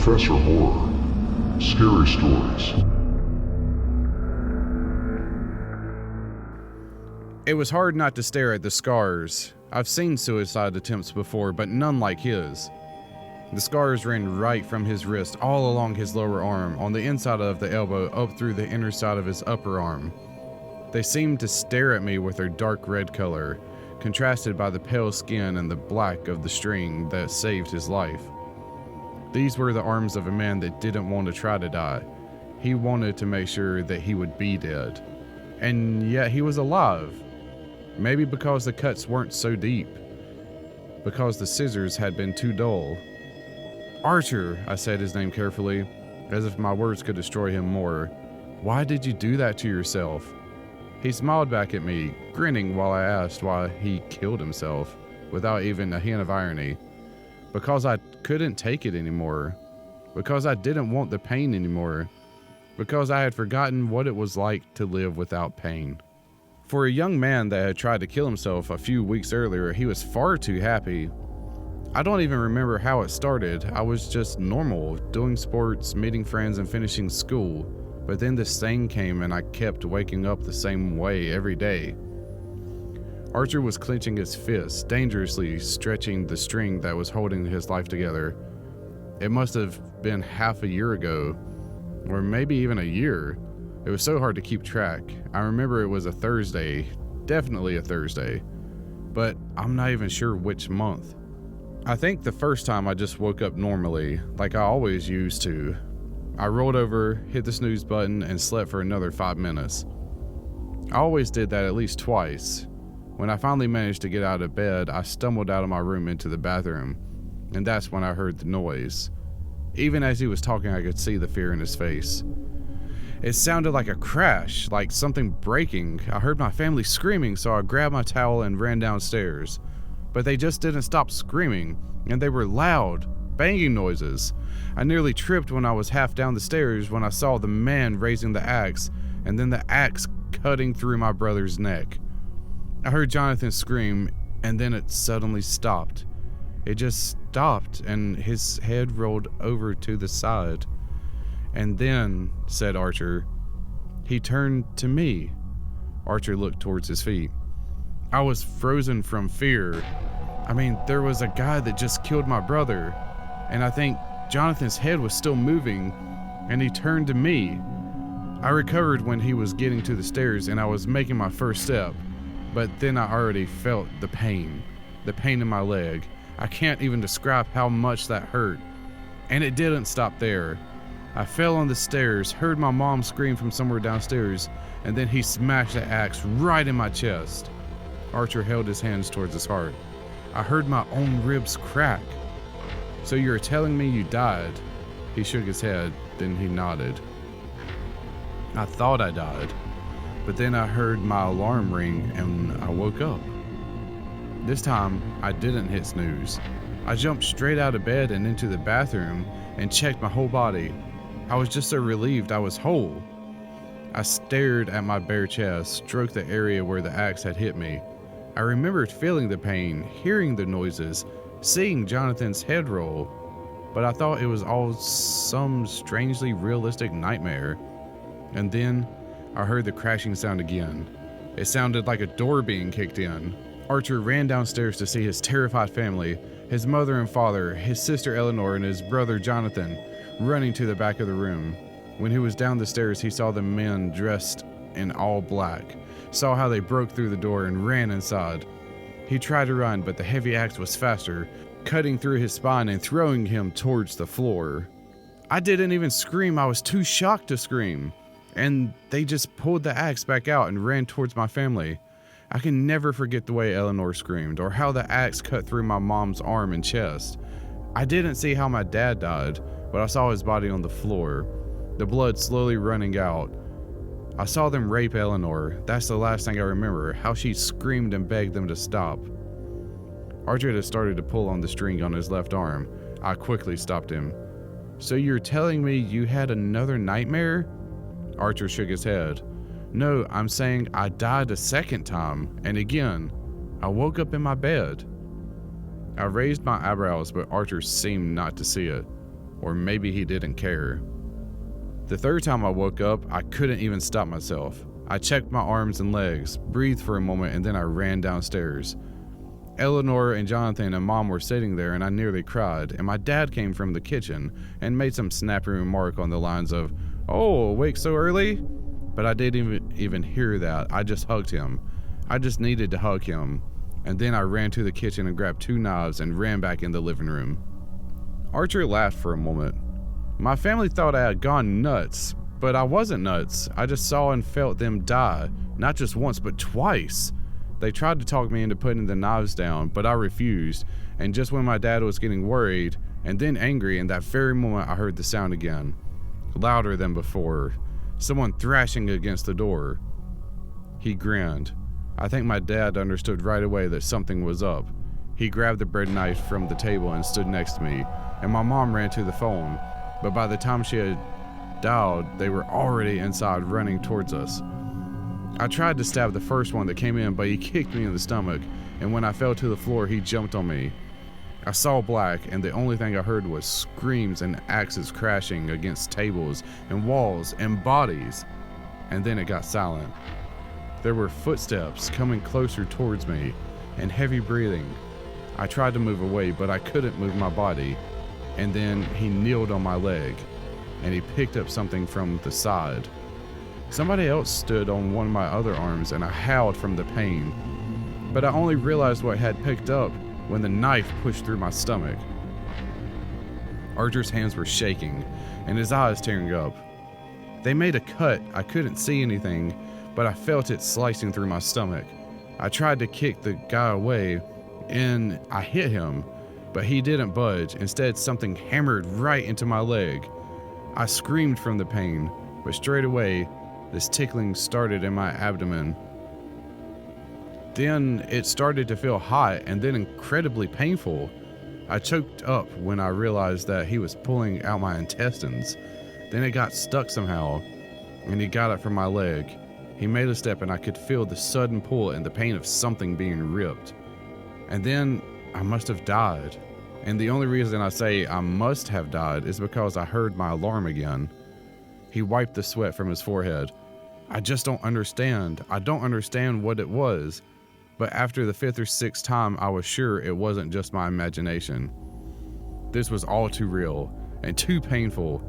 Professor Horror. Scary Stories. It was hard not to stare at the scars. I've seen suicide attempts before, but none like his. The scars ran right from his wrist all along his lower arm, on the inside of the elbow, up through the inner side of his upper arm. They seemed to stare at me with their dark red color, contrasted by the pale skin and the black of the string that saved his life. These were the arms of a man that didn't want to try to die. He wanted to make sure that he would be dead. And yet he was alive. Maybe because the cuts weren't so deep. Because the scissors had been too dull. Archer, I said his name carefully, as if my words could destroy him more. Why did you do that to yourself? He smiled back at me, grinning while I asked why he killed himself, without even a hint of irony. Because I couldn't take it anymore. Because I didn't want the pain anymore. Because I had forgotten what it was like to live without pain. For a young man that had tried to kill himself a few weeks earlier, he was far too happy. I don't even remember how it started. I was just normal, doing sports, meeting friends, and finishing school. But then this thing came and I kept waking up the same way every day. Archer was clenching his fists, dangerously stretching the string that was holding his life together. It must have been half a year ago, or maybe even a year. It was so hard to keep track. I remember it was a Thursday, definitely a Thursday, but I'm not even sure which month. I think the first time I just woke up normally, like I always used to. I rolled over, hit the snooze button, and slept for another 5 minutes. I always did that at least twice. When I finally managed to get out of bed, I stumbled out of my room into the bathroom, and that's when I heard the noise. Even as he was talking, I could see the fear in his face. It sounded like a crash, like something breaking. I heard my family screaming, so I grabbed my towel and ran downstairs. But they just didn't stop screaming, and they were loud, banging noises. I nearly tripped when I was half down the stairs when I saw the man raising the axe, and then the axe cutting through my brother's neck. I heard Jonathan scream, and then it suddenly stopped. It just stopped, and his head rolled over to the side. And then, said Archer, he turned to me. Archer looked towards his feet. I was frozen from fear. I mean, there was a guy that just killed my brother, and I think Jonathan's head was still moving, and he turned to me. I recovered when he was getting to the stairs, and I was making my first step, but then I already felt the pain in my leg. I can't even describe how much that hurt. And it didn't stop there. I fell on the stairs, heard my mom scream from somewhere downstairs, and then he smashed the axe right in my chest. Archer held his hands towards his heart. I heard my own ribs crack. So you're telling me you died? He shook his head, then he nodded. I thought I died, but then I heard my alarm ring and I woke up. This time, I didn't hit snooze. I jumped straight out of bed and into the bathroom and checked my whole body. I was just so relieved I was whole. I stared at my bare chest, stroked the area where the axe had hit me. I remembered feeling the pain, hearing the noises, seeing Jonathan's head roll, but I thought it was all some strangely realistic nightmare. And then I heard the crashing sound again. It sounded like a door being kicked in. Archer ran downstairs to see his terrified family, his mother and father, his sister Eleanor, and his brother Jonathan, running to the back of the room. When he was down the stairs, he saw the men dressed in all black, saw how they broke through the door and ran inside. He tried to run, but the heavy axe was faster, cutting through his spine and throwing him towards the floor. I didn't even scream. I was too shocked to scream. And they just pulled the axe back out and ran towards my family. I can never forget the way Eleanor screamed, or how the axe cut through my mom's arm and chest. I didn't see how my dad died, but I saw his body on the floor, the blood slowly running out. I saw them rape Eleanor. That's the last thing I remember, how she screamed and begged them to stop. Archer had started to pull on the string on his left arm. I quickly stopped him. So you're telling me you had another nightmare? Archer shook his head. No, I'm saying I died a second time, and again, I woke up in my bed. I raised my eyebrows, but Archer seemed not to see it. or maybe he didn't care. The third time I woke up, I couldn't even stop myself. I checked my arms and legs, breathed for a moment, and then I ran downstairs. Eleanor and Jonathan and Mom were sitting there, and I nearly cried, and my dad came from the kitchen and made some snappy remark on the lines of, "Oh, awake so early?" But I didn't even hear that. I just hugged him. I just needed to hug him. And then I ran to the kitchen and grabbed 2 knives and ran back in the living room. Archer laughed for a moment. My family thought I had gone nuts, but I wasn't nuts. I just saw and felt them die, not just once, but twice. They tried to talk me into putting the knives down, but I refused, and just when my dad was getting worried and then angry, in that very moment I heard the sound again, louder than before, someone thrashing against the door. He grinned. I think my dad understood right away that something was up. He grabbed the bread knife from the table and stood next to me, and my mom ran to the phone, but by the time she had dialed, they were already inside running towards us. I tried to stab the first one that came in, but he kicked me in the stomach, and when I fell to the floor, he jumped on me. I saw black, and the only thing I heard was screams and axes crashing against tables and walls and bodies, and then it got silent. There were footsteps coming closer towards me, and heavy breathing. I tried to move away, but I couldn't move my body, and then he kneeled on my leg, and he picked up something from the side. Somebody else stood on one of my other arms, and I howled from the pain. But I only realized what I had picked up when the knife pushed through my stomach. Archer's hands were shaking, and his eyes tearing up. They made a cut. I couldn't see anything, but I felt it slicing through my stomach. I tried to kick the guy away, and I hit him, but he didn't budge. Instead, something hammered right into my leg. I screamed from the pain, but straight away, this tickling started in my abdomen. Then it started to feel hot and then incredibly painful. I choked up when I realized that he was pulling out my intestines. Then it got stuck somehow, and he got it from my leg. He made a step, and I could feel the sudden pull and the pain of something being ripped. And then I must have died. And the only reason I say I must have died is because I heard my alarm again. He wiped the sweat from his forehead. I just don't understand. I don't understand what it was. But after the 5th or 6th time, I was sure it wasn't just my imagination. This was all too real and too painful.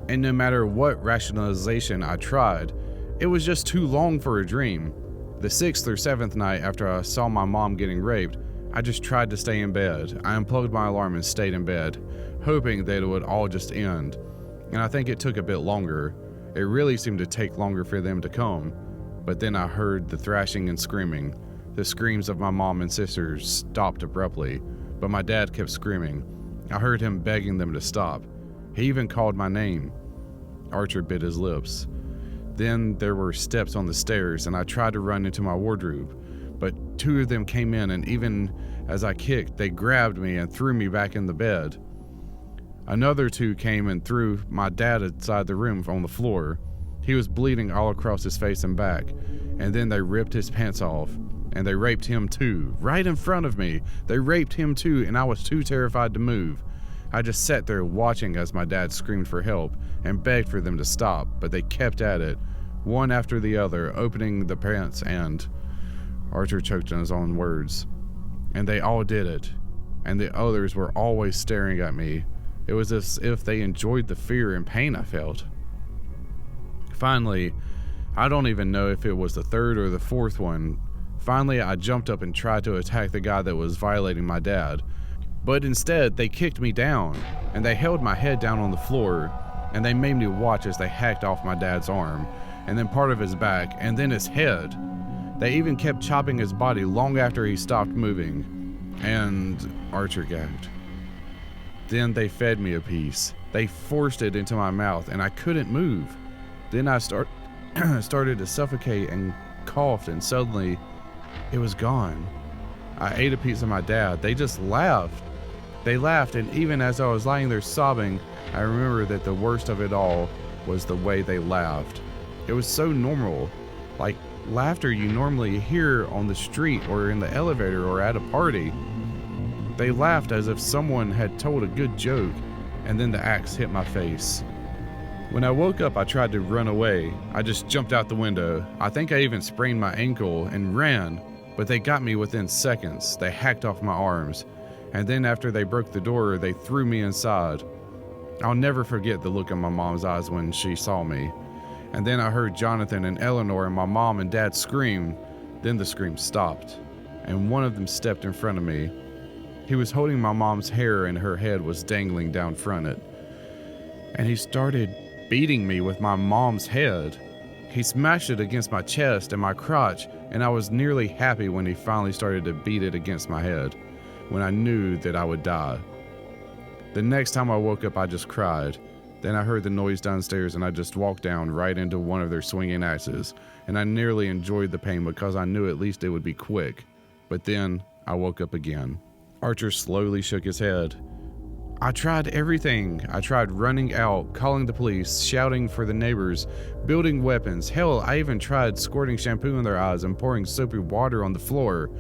And no matter what rationalization I tried, it was just too long for a dream. The 6th or 7th night after I saw my mom getting raped, I just tried to stay in bed. I unplugged my alarm and stayed in bed, hoping that it would all just end. And I think it took a bit longer. It really seemed to take longer for them to come. But then I heard the thrashing and screaming. The screams of my mom and sisters stopped abruptly, but my dad kept screaming. I heard him begging them to stop. He even called my name. Archer bit his lips. Then there were steps on the stairs, and I tried to run into my wardrobe, but 2 of them came in, and even as I kicked, they grabbed me and threw me back in the bed. Another 2 came and threw my dad inside the room on the floor. He was bleeding all across his face and back, and then they ripped his pants off, and they raped him too, right in front of me. They raped him too, and I was too terrified to move. I just sat there watching as my dad screamed for help and begged for them to stop, but they kept at it, one after the other, opening the pants and... Archer choked on his own words. And they all did it, and the others were always staring at me. It was as if they enjoyed the fear and pain I felt. Finally, I don't even know if it was the 3rd or the 4th one. Finally, I jumped up and tried to attack the guy that was violating my dad. But instead, they kicked me down, and they held my head down on the floor, and they made me watch as they hacked off my dad's arm, and then part of his back, and then his head. They even kept chopping his body long after he stopped moving. And Archer gagged. Then they fed me a piece. They forced it into my mouth, and I couldn't move. Then I started to suffocate and coughed, and suddenly it was gone. I ate a piece of my dad. They just laughed. They laughed, and even as I was lying there sobbing, I remember that the worst of it all was the way they laughed. It was so normal, like laughter you normally hear on the street or in the elevator or at a party. They laughed as if someone had told a good joke, and then the axe hit my face. When I woke up, I tried to run away. I just jumped out the window. I think I even sprained my ankle and ran, but they got me within seconds. They hacked off my arms, and then after they broke the door, they threw me inside. I'll never forget the look in my mom's eyes when she saw me. And then I heard Jonathan and Eleanor and my mom and dad scream. Then the scream stopped, and one of them stepped in front of me. He was holding my mom's hair and her head was dangling down front it. And he started beating me with my mom's head. He smashed it against my chest and my crotch, and I was nearly happy when he finally started to beat it against my head, when I knew that I would die. The next time I woke up, I just cried. Then I heard the noise downstairs and I just walked down right into one of their swinging axes, and I nearly enjoyed the pain because I knew at least it would be quick. But then I woke up again. Archer slowly shook his head. I tried everything. I tried running out, calling the police, shouting for the neighbors, building weapons. Hell, I even tried squirting shampoo in their eyes and pouring soapy water on the floor.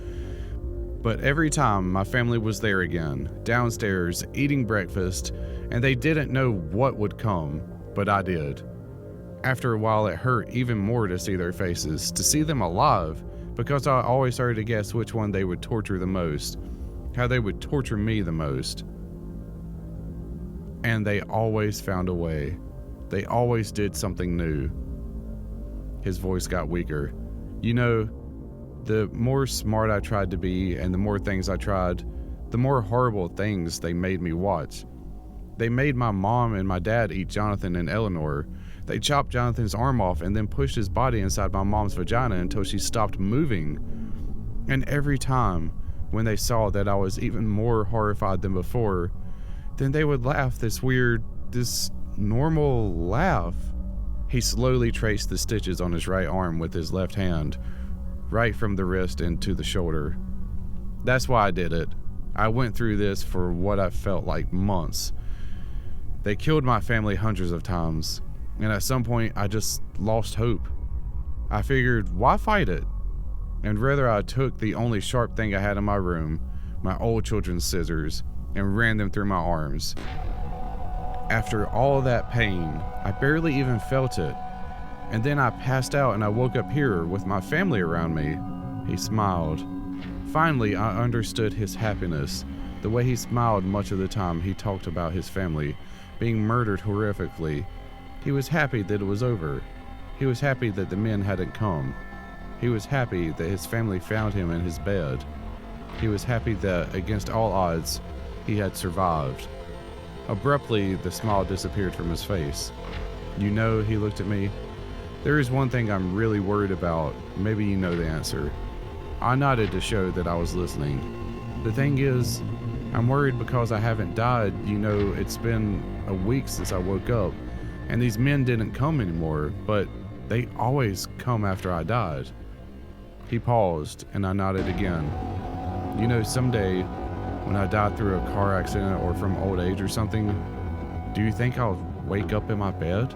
But every time my family was there again, downstairs, eating breakfast, and they didn't know what would come, but I did. After a while, it hurt even more to see their faces, to see them alive, because I always started to guess which one they would torture the most, how they would torture me the most. And they always found a way. They always did something new. His voice got weaker. You know, the more smart I tried to be and the more things I tried, the more horrible things they made me watch. They made my mom and my dad eat Jonathan and Eleanor. They chopped Jonathan's arm off and then pushed his body inside my mom's vagina until she stopped moving. And every time when they saw that I was even more horrified than before, then they would laugh this normal laugh. He slowly traced the stitches on his right arm with his left hand, right from the wrist into the shoulder. That's why I did it. I went through this for what I felt like months. They killed my family hundreds of times, and at some point I just lost hope. I figured, why fight it? And rather I took the only sharp thing I had in my room, my old children's scissors, and ran them through my arms. After all that pain, I barely even felt it. And then I passed out and I woke up here with my family around me. He smiled. Finally, I understood his happiness. The way he smiled much of the time he talked about his family being murdered horrifically. He was happy that it was over. He was happy that the men hadn't come. He was happy that his family found him in his bed. He was happy that, against all odds, he had survived. Abruptly, the smile disappeared from his face. You know, he looked at me. There is one thing I'm really worried about. Maybe you know the answer. I nodded to show that I was listening. The thing is, I'm worried because I haven't died. You know, it's been a week since I woke up, and these men didn't come anymore, but they always come after I died. He paused, and I nodded again. You know, someday, when I die through a car accident or from old age or something, do you think I'll wake up in my bed?